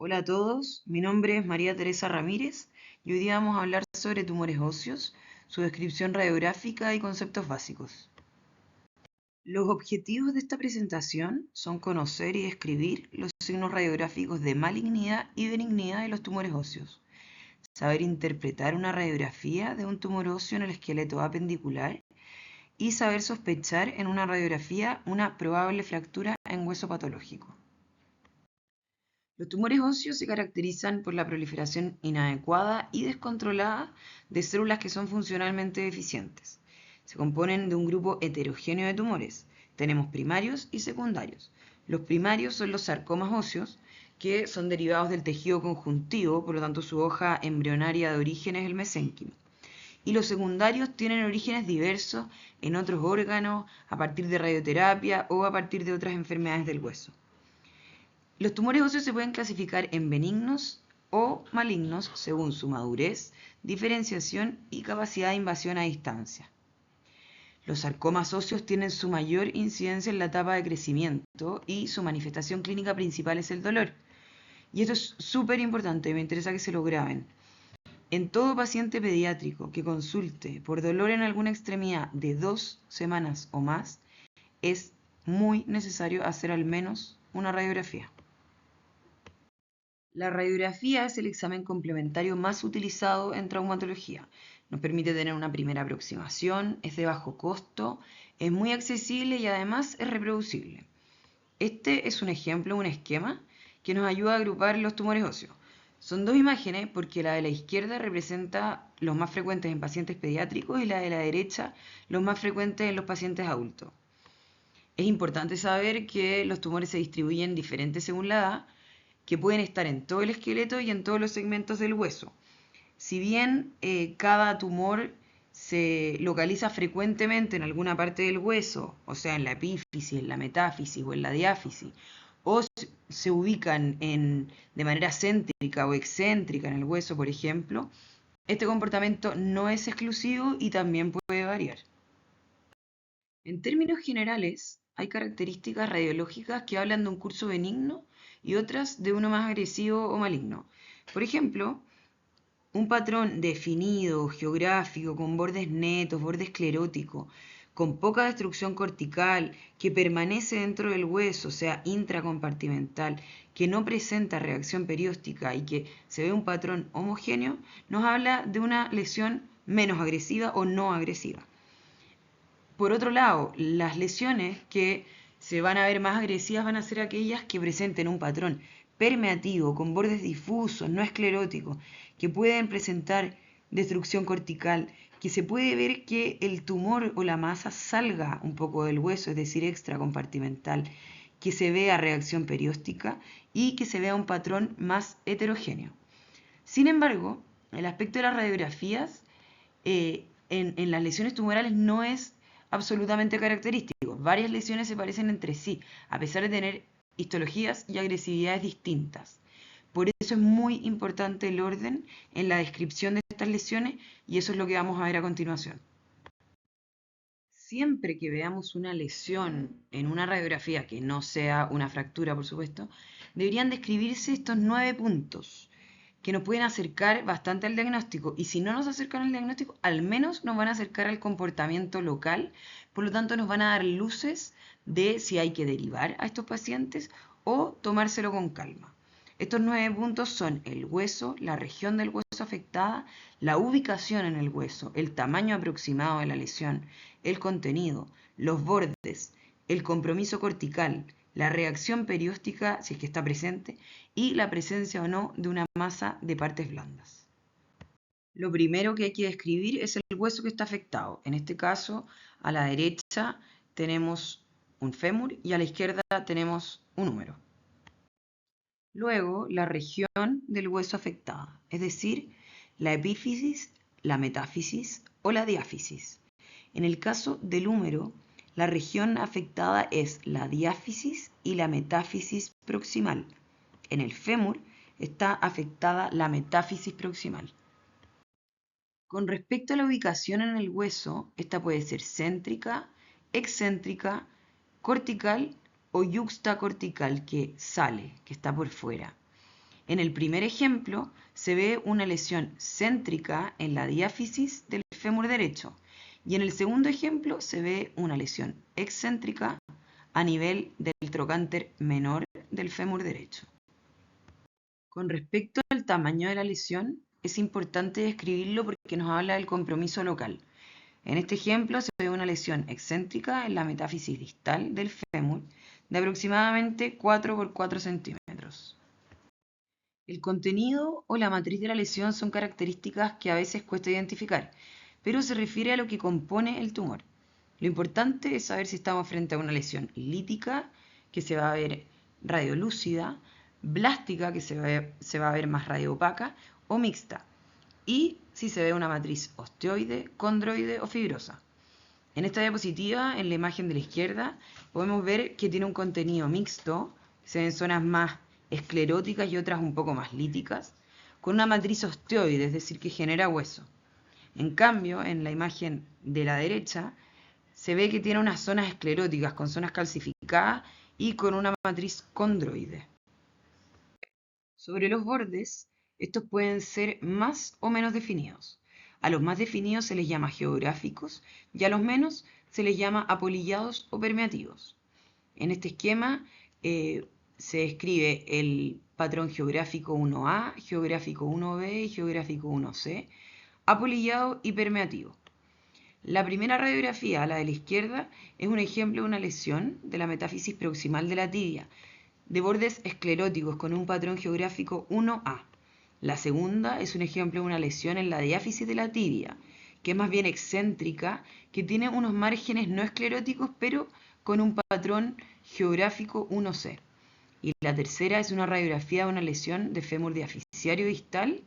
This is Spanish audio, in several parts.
Hola a todos, mi nombre es María Teresa Ramírez y hoy día vamos a hablar sobre tumores óseos, su descripción radiográfica y conceptos básicos. Los objetivos de esta presentación son conocer y describir los signos radiográficos de malignidad y benignidad de los tumores óseos, saber interpretar una radiografía de un tumor óseo en el esqueleto apendicular y saber sospechar en una radiografía una probable fractura en hueso patológico. Los tumores óseos se caracterizan por la proliferación inadecuada y descontrolada de células que son funcionalmente deficientes. Se componen de un grupo heterogéneo de tumores. Tenemos primarios y secundarios. Los primarios son los sarcomas óseos, que son derivados del tejido conjuntivo, por lo tanto su hoja embrionaria de origen es el mesénquimo. Y los secundarios tienen orígenes diversos en otros órganos, a partir de radioterapia o a partir de otras enfermedades del hueso. Los tumores óseos se pueden clasificar en benignos o malignos según su madurez, diferenciación y capacidad de invasión a distancia. Los sarcomas óseos tienen su mayor incidencia en la etapa de crecimiento y su manifestación clínica principal es el dolor. Y esto es súper importante, me interesa que se lo graben. En todo paciente pediátrico que consulte por dolor en alguna extremidad de 2 semanas o más, es muy necesario hacer al menos una radiografía. La radiografía es el examen complementario más utilizado en traumatología. Nos permite tener una primera aproximación, es de bajo costo, es muy accesible y además es reproducible. Este es un ejemplo, un esquema que nos ayuda a agrupar los tumores óseos. Son dos imágenes porque la de la izquierda representa los más frecuentes en pacientes pediátricos y la de la derecha los más frecuentes en los pacientes adultos. Es importante saber que los tumores se distribuyen diferentes según la edad, que pueden estar en todo el esqueleto y en todos los segmentos del hueso. Si bien cada tumor se localiza frecuentemente en alguna parte del hueso, o sea, en la epífisis, en la metáfisis o en la diáfisis, o se ubican de manera céntrica o excéntrica en el hueso, por ejemplo, este comportamiento no es exclusivo y también puede variar. En términos generales, hay características radiológicas que hablan de un curso benigno y otras de uno más agresivo o maligno. Por ejemplo, un patrón definido, geográfico, con bordes netos, borde esclerótico, con poca destrucción cortical, que permanece dentro del hueso, o sea, intracompartimental, que no presenta reacción perióstica y que se ve un patrón homogéneo, nos habla de una lesión menos agresiva o no agresiva. Por otro lado, las lesiones que se van a ver más agresivas van a ser aquellas que presenten un patrón permeativo, con bordes difusos, no escleróticos, que pueden presentar destrucción cortical, que se puede ver que el tumor o la masa salga un poco del hueso, es decir, extracompartimental, que se vea reacción perióstica y que se vea un patrón más heterogéneo. Sin embargo, el aspecto de las radiografías en las lesiones tumorales no es absolutamente característico. Varias lesiones se parecen entre sí, a pesar de tener histologías y agresividades distintas. Por eso es muy importante el orden en la descripción de estas lesiones y eso es lo que vamos a ver a continuación. Siempre que veamos una lesión en una radiografía, que no sea una fractura, por supuesto, deberían describirse estos 9 puntos que nos pueden acercar bastante al diagnóstico. Y si no nos acercan al diagnóstico, al menos nos van a acercar al comportamiento local. Por lo tanto, nos van a dar luces de si hay que derivar a estos pacientes o tomárselo con calma. Estos 9 puntos son el hueso, la región del hueso afectada, la ubicación en el hueso, el tamaño aproximado de la lesión, el contenido, los bordes, el compromiso cortical, la reacción perióstica, si es que está presente, y la presencia o no de una masa de partes blandas. Lo primero que hay que describir es el hueso que está afectado. En este caso, a la derecha tenemos un fémur y a la izquierda tenemos un húmero. Luego, la región del hueso afectada, es decir, la epífisis, la metáfisis o la diáfisis. En el caso del húmero, la región afectada es la diáfisis y la metáfisis proximal. En el fémur está afectada la metáfisis proximal. Con respecto a la ubicación en el hueso, esta puede ser céntrica, excéntrica, cortical o yuxtacortical, que sale, que está por fuera. En el primer ejemplo se ve una lesión céntrica en la diáfisis del fémur derecho y en el segundo ejemplo se ve una lesión excéntrica a nivel del trocánter menor del fémur derecho. Con respecto al tamaño de la lesión, es importante describirlo porque nos habla del compromiso local. En este ejemplo se ve una lesión excéntrica en la metáfisis distal del fémur de aproximadamente 4 por 4 centímetros. El contenido o la matriz de la lesión son características que a veces cuesta identificar, pero se refiere a lo que compone el tumor. Lo importante es saber si estamos frente a una lesión lítica, que se va a ver radiolúcida, blástica, que se va a ver más radioopaca, o mixta, y si se ve una matriz osteoide, condroide o fibrosa. En esta diapositiva, en la imagen de la izquierda, podemos ver que tiene un contenido mixto, se ven zonas más escleróticas y otras un poco más líticas, con una matriz osteoide, es decir, que genera hueso. En cambio, en la imagen de la derecha, se ve que tiene unas zonas escleróticas, con zonas calcificadas y con una matriz condroide. Sobre los bordes, estos pueden ser más o menos definidos. A los más definidos se les llama geográficos y a los menos se les llama apolillados o permeativos. En este esquema se describe el patrón geográfico 1A, geográfico 1B y geográfico 1C, apolillado y permeativo. La primera radiografía, la de la izquierda, es un ejemplo de una lesión de la metáfisis proximal de la tibia, de bordes escleróticos con un patrón geográfico 1A. La segunda es un ejemplo de una lesión en la diáfisis de la tibia, que es más bien excéntrica, que tiene unos márgenes no escleróticos, pero con un patrón geográfico 1C. Y la tercera es una radiografía de una lesión de fémur diaficiario distal,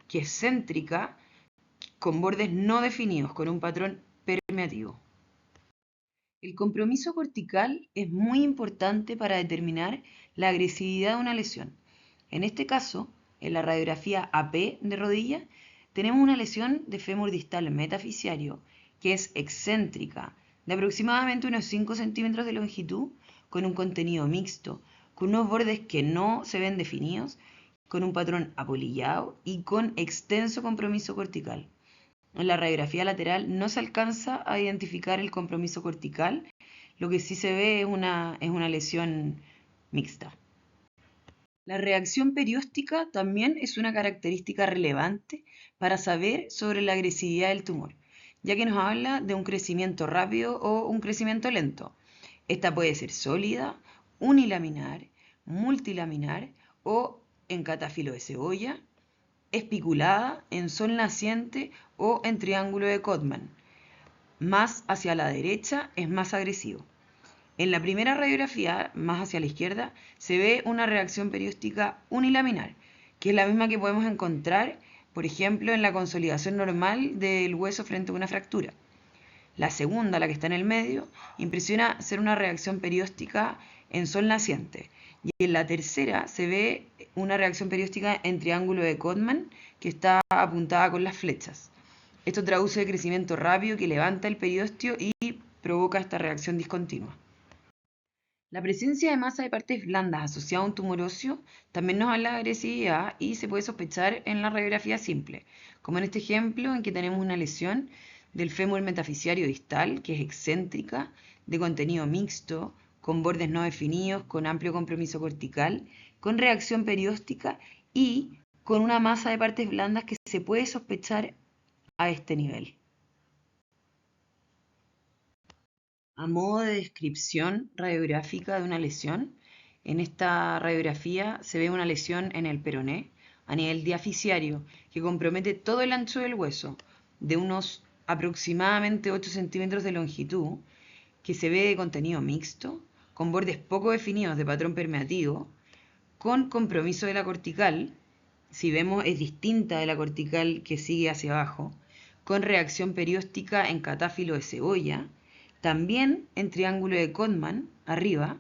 que es céntrica, con bordes no definidos, con un patrón permeativo. El compromiso cortical es muy importante para determinar la agresividad de una lesión. En este caso, en la radiografía AP de rodilla, tenemos una lesión de fémur distal metafisiario que es excéntrica, de aproximadamente unos 5 centímetros de longitud, con un contenido mixto, con unos bordes que no se ven definidos, con un patrón apolillado y con extenso compromiso cortical. En la radiografía lateral no se alcanza a identificar el compromiso cortical, lo que sí se ve es una lesión mixta. La reacción perióstica también es una característica relevante para saber sobre la agresividad del tumor, ya que nos habla de un crecimiento rápido o un crecimiento lento. Esta puede ser sólida, unilaminar, multilaminar o en catafilo de cebolla, espiculada, en sol naciente o en triángulo de Codman. Más hacia la derecha es más agresivo. En la primera radiografía, más hacia la izquierda, se ve una reacción perióstica unilaminar, que es la misma que podemos encontrar, por ejemplo, en la consolidación normal del hueso frente a una fractura. La segunda, la que está en el medio, impresiona ser una reacción perióstica en sol naciente. Y en la tercera se ve una reacción perióstica en triángulo de Codman que está apuntada con las flechas. Esto traduce el crecimiento rápido que levanta el periósteo y provoca esta reacción discontinua. La presencia de masa de partes blandas asociada a un tumor óseo también nos habla de agresividad y se puede sospechar en la radiografía simple, como en este ejemplo en que tenemos una lesión del fémur metafisiario distal, que es excéntrica, de contenido mixto, con bordes no definidos, con amplio compromiso cortical, con reacción perióstica y con una masa de partes blandas que se puede sospechar a este nivel. A modo de descripción radiográfica de una lesión, en esta radiografía se ve una lesión en el peroné a nivel diaficiario que compromete todo el ancho del hueso, de unos aproximadamente 8 centímetros de longitud, que se ve de contenido mixto, con bordes poco definidos de patrón permeativo, con compromiso de la cortical, si vemos es distinta de la cortical que sigue hacia abajo, con reacción perióstica en catáfilo de cebolla, también en triángulo de Codman, arriba,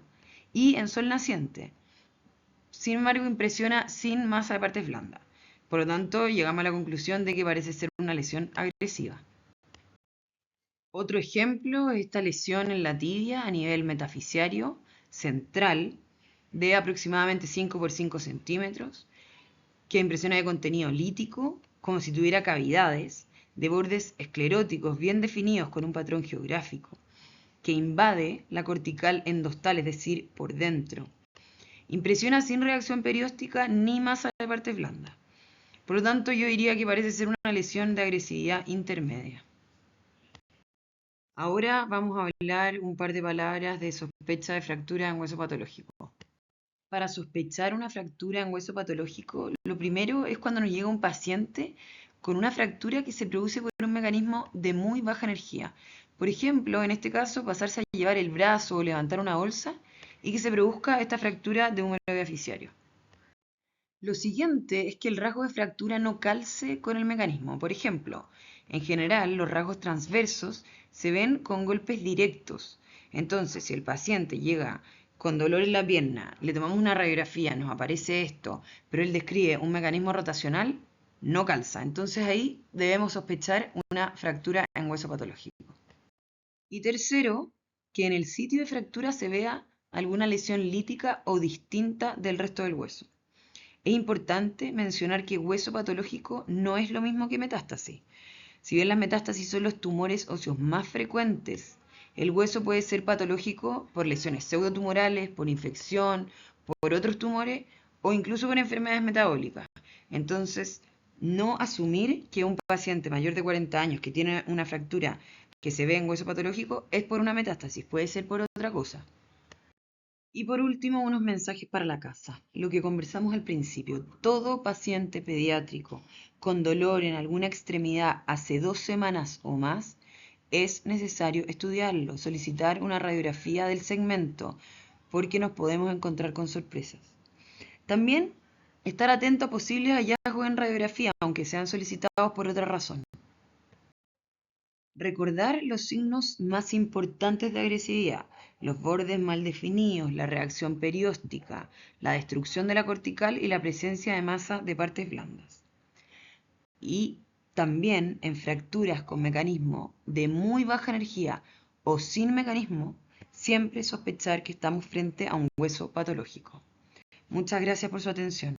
y en sol naciente. Sin embargo, impresiona sin masa de partes blandas. Por lo tanto, llegamos a la conclusión de que parece ser una lesión agresiva. Otro ejemplo es esta lesión en la tibia a nivel metafisiario central de aproximadamente 5 por 5 centímetros, que impresiona de contenido lítico, como si tuviera cavidades, de bordes escleróticos bien definidos con un patrón geográfico, que invade la cortical endostal, es decir, por dentro. Impresiona sin reacción perióstica ni masa de partes blandas. Por lo tanto, yo diría que parece ser una lesión de agresividad intermedia. Ahora vamos a hablar un par de palabras de sospecha de fractura en hueso patológico. Para sospechar una fractura en hueso patológico, lo primero es cuando nos llega un paciente con una fractura que se produce por un mecanismo de muy baja energía. Por ejemplo, en este caso, pasarse a llevar el brazo o levantar una bolsa y que se produzca esta fractura de un húmero diaficiario. Lo siguiente es que el rasgo de fractura no calce con el mecanismo. Por ejemplo, en general los rasgos transversos se ven con golpes directos. Entonces, si el paciente llega con dolor en la pierna, le tomamos una radiografía, nos aparece esto, pero él describe un mecanismo rotacional, no calza. Entonces ahí debemos sospechar una fractura en hueso patológico. Y tercero, que en el sitio de fractura se vea alguna lesión lítica o distinta del resto del hueso. Es importante mencionar que hueso patológico no es lo mismo que metástasis. Si bien las metástasis son los tumores óseos más frecuentes, el hueso puede ser patológico por lesiones pseudotumorales, por infección, por otros tumores o incluso por enfermedades metabólicas. Entonces, no asumir que un paciente mayor de 40 años que tiene una fractura que se ve en hueso patológico es por una metástasis, puede ser por otra cosa. Y por último, unos mensajes para la casa. Lo que conversamos al principio, todo paciente pediátrico con dolor en alguna extremidad hace 2 semanas o más, es necesario estudiarlo, solicitar una radiografía del segmento, porque nos podemos encontrar con sorpresas. También estar atento a posibles hallazgos en radiografía, aunque sean solicitados por otra razón. Recordar los signos más importantes de agresividad, los bordes mal definidos, la reacción perióstica, la destrucción de la cortical y la presencia de masa de partes blandas. Y también en fracturas con mecanismo de muy baja energía o sin mecanismo, siempre sospechar que estamos frente a un hueso patológico. Muchas gracias por su atención.